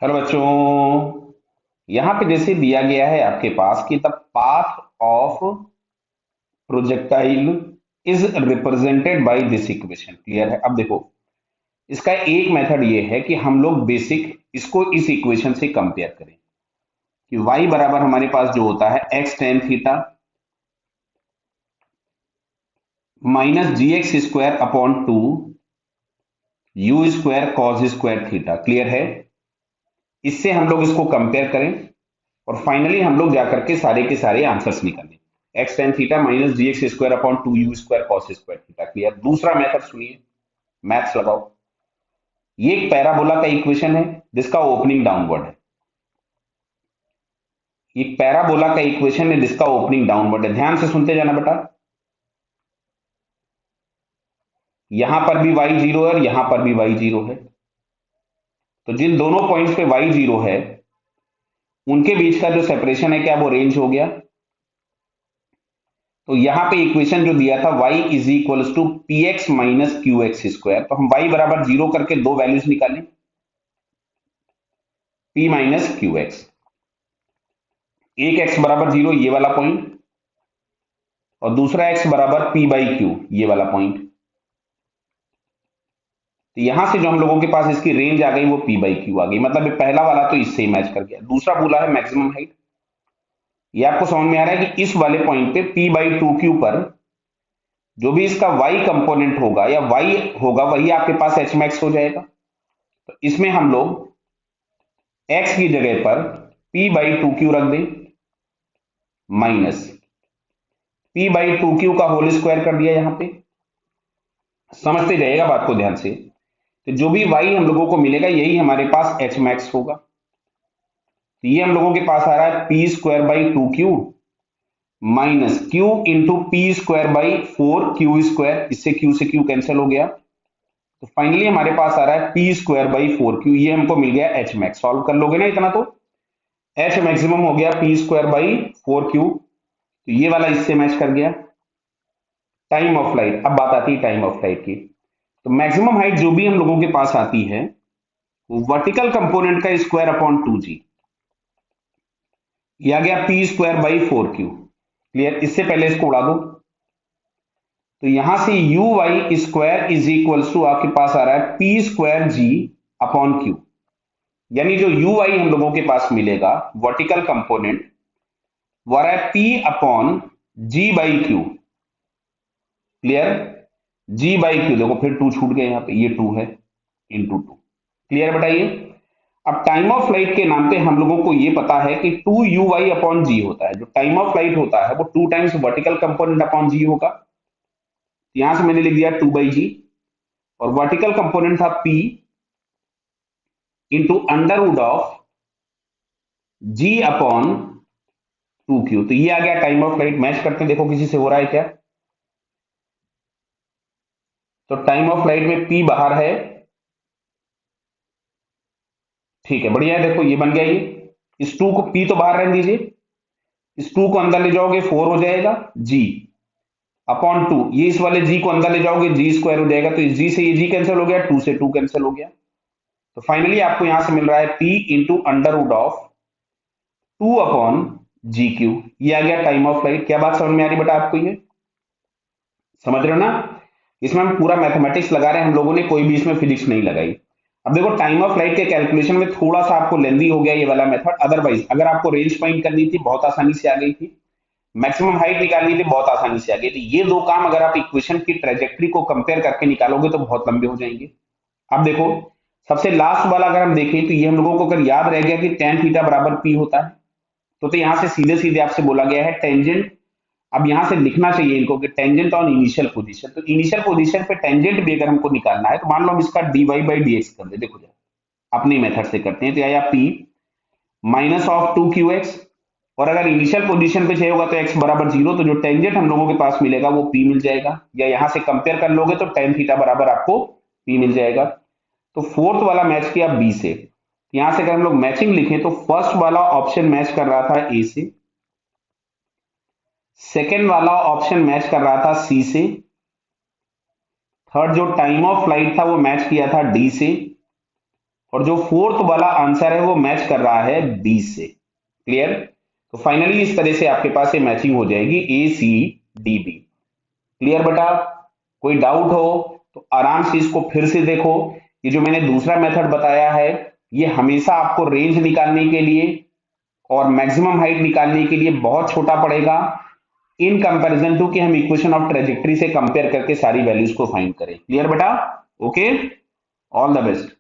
Hello बच्चों, यहां पे जैसे दिया गया है आपके पास कि the path of projectile is represented by this equation. Clear है? अब देखो, इसका एक मेथड ये है कि हम लोग बेसिक इसको इस इक्वेशन से कंपेयर करें कि y बराबर हमारे पास जो होता है x tan theta minus g x square upon two u square cos square theta. Clear है? इससे हम लोग इसको कंपेयर करें और फाइनली हम लोग जाकर के सारे आंसर्स निकालें। X tan theta minus g x square upon two u square cos square theta. Clear? दूसरा मेथड सुनिए, मैथ्स लगाओ। ये एक पैराबोला का इक्वेशन है जिसका ओपनिंग डाउनवर्ड है। एक पैराबोला का इक्वेशन है जिसका ओपनिंग डाउनवर्ड है। ध्यान से सुनते जाना बेटा। यहां पर भी y जीरो है और यहां पर भी y जीरो है, तो जिन दोनों पॉइंट्स पे y जीरो है उनके बीच का जो सेपरेशन है क्या वो रेंज हो गया? तो यहां पे इक्वेशन जो दिया था y is equals to p x minus q x square, तो हम y बराबर जीरो करके दो वैल्यूज निकालें, p माइनस क्यू एक्स। एक x बराबर जीरो ये वाला पॉइंट और दूसरा x बराबर p बाई क्यू ये वाला पॉइंट। तो यहां से जो हम लोगों के पास इसकी रेंज आ गई वो p बाई क्यू आ गई, मतलब ये पहला वाला तो इससे ही मैच कर गया। दूसरा बोला है मैक्सिमम हाइट। ये आपको समझ में आ रहा है कि इस वाले पॉइंट पे p बाई टू क्यू पर जो भी इसका y कंपोनेंट होगा या y होगा वही आपके पास h मैक्स हो जाएगा। तो इसमें हम लोग x की जगह पर p बाई टू क्यू रख दें minus p by two Q का होल स्क्वायर कर दिया। यहां पे समझते जाइएगा बात को ध्यान से। तो जो भी y हम लोगों को मिलेगा यही हमारे पास h मैक्स होगा। तो ये हम लोगों के पास आ रहा है p square by two Q minus Q into P square by four Q square, इससे क्यू से क्यू कैंसिल हो गया। तो फाइनली हमारे पास आ रहा है p square by four Q, ये हमको मिल गया एच मैक्स। सॉल्व कर लोगे ना इतना तो एच मैक्सिमम हो गया p square by four Q, तो ये वाला इससे मैच कर गया। टाइम ऑफ फ्लाइट, अब बात आती है टाइम ऑफ फ्लाइट की। तो मैक्सिमम हाइट जो भी हम लोगों के पास आती है वो वर्टिकल कंपोनेंट का स्क्वायर अपॉन टू जी, ये आ गया p square by four q. Clear? इससे पहले इसको उड़ा दो, तो यहां से u y square is equal to आपके पास आ रहा है p square g upon q, यानी जो यू आई हम लोगों के पास मिलेगा वर्टिकल कंपोनेंट वो आ रहा है p upon g by q. Clear? G by q, देखो फिर टू छूट गए, यहां पे ये टू है इंटू टू। क्लियर बताइए? अब टाइम ऑफ फ्लाइट के नाम पे हम लोगों को ये पता है कि two u y upon g होता है। जो टाइम ऑफ फ्लाइट होता है वो two times vertical component upon g होगा। यहां से मैंने लिख दिया टू बाई जी, और वर्टिकल कंपोनेंट था p into underroot of g upon two q. तो ये आ गया टाइम ऑफ फ्लाइट। मैच करते हैं, देखो किसी से हो रहा है क्या। तो टाइम ऑफ फ्लाइट में पी बाहर है, ठीक है, बढ़िया है। देखो ये बन गया, ये इस टू को पी तो बाहर रहने दीजिए, इस टू को अंदर ले जाओगे फोर हो जाएगा जी अपॉन टू, ये इस वाले जी को अंदर ले जाओगे जी स्क्वायर हो जाएगा, तो इस जी से ये जी कैंसिल हो गया, टू से टू कैंसिल हो गया। तो फाइनली आपको यहां से मिल रहा है p into underroot of two upon g q. ये आ गया टाइम ऑफ फ्लाइट। क्या बात समझ में आ रही बेटा आपको? ये समझ रहे हो ना? इसमें हम पूरा मैथमेटिक्स लगा रहे हैं, हम लोगों ने कोई भी इसमें फिजिक्स नहीं लगाई। अब देखो टाइम ऑफ फ्लाइट के कैलकुलेशन में थोड़ा सा आपको लेंदी हो गया ये वाला मेथड, अदरवाइज अगर आपको रेंज फाइंड करनी थी बहुत आसानी से आ गई थी, मैक्सिमम हाइट निकालनी थी बहुत आसानी से आ गई थी। ये दो काम अगर आप इक्वेशन की ट्रेजेक्ट्री को कंपेयर करके निकालोगे तो बहुत लंबे हो जाएंगे। अब देखो सबसे लास्ट वाला अगर हम देखें तो ये हम लोगों को अगर याद रह गया कि टेन थीटा बराबर पी होता है, तो यहां से सीधे सीधे आपसे बोला गया है टेंजेंट। अब यहां से लिखना चाहिए इनको कि टेंजेंट ऑन इनिशियल पोजीशन। तो इनिशियल पोजीशन पे टेंजेंट भी अगर हमको निकालना है तो मान लो हम इसका d y by d x कर दे। देखो जरा अपनी मेथड से करते हैं, तो आया p minus of two q x, और अगर इनिशियल पोजीशन पे चाहिए होगा तो एक्स बराबर जीरो, तो जो टेंजेंट हम लोगों के पास मिलेगा वो पी मिल जाएगा, या यहां से कंपेयर कर लोगे तो टेन थीटा बराबर आपको पी मिल जाएगा। तो फोर्थ वाला मैच किया बी से, यहां से अगर हम लोग मैचिंग लिखें तो फर्स्ट वाला ऑप्शन मैच कर रहा था ए से, सेकेंड वाला ऑप्शन मैच कर रहा था सी से, थर्ड जो टाइम ऑफ फ्लाइट था वो मैच किया था डी से, और जो फोर्थ वाला आंसर है वो मैच कर रहा है बी से। क्लियर? तो फाइनली इस तरह से आपके पास ये मैचिंग हो जाएगी ए सी डी बी। क्लियर बेटा? कोई डाउट हो तो आराम से इसको फिर से देखो। ये जो मैंने दूसरा मेथड बताया है ये हमेशा आपको रेंज निकालने के लिए और मैक्सिमम हाइट निकालने के लिए बहुत छोटा पड़ेगा इन कंपैरिजन टू कि हम इक्वेशन ऑफ ट्रेजेक्टरी से कंपेयर करके सारी वैल्यूज को फाइंड करें। क्लियर बेटा? Okay, all the best.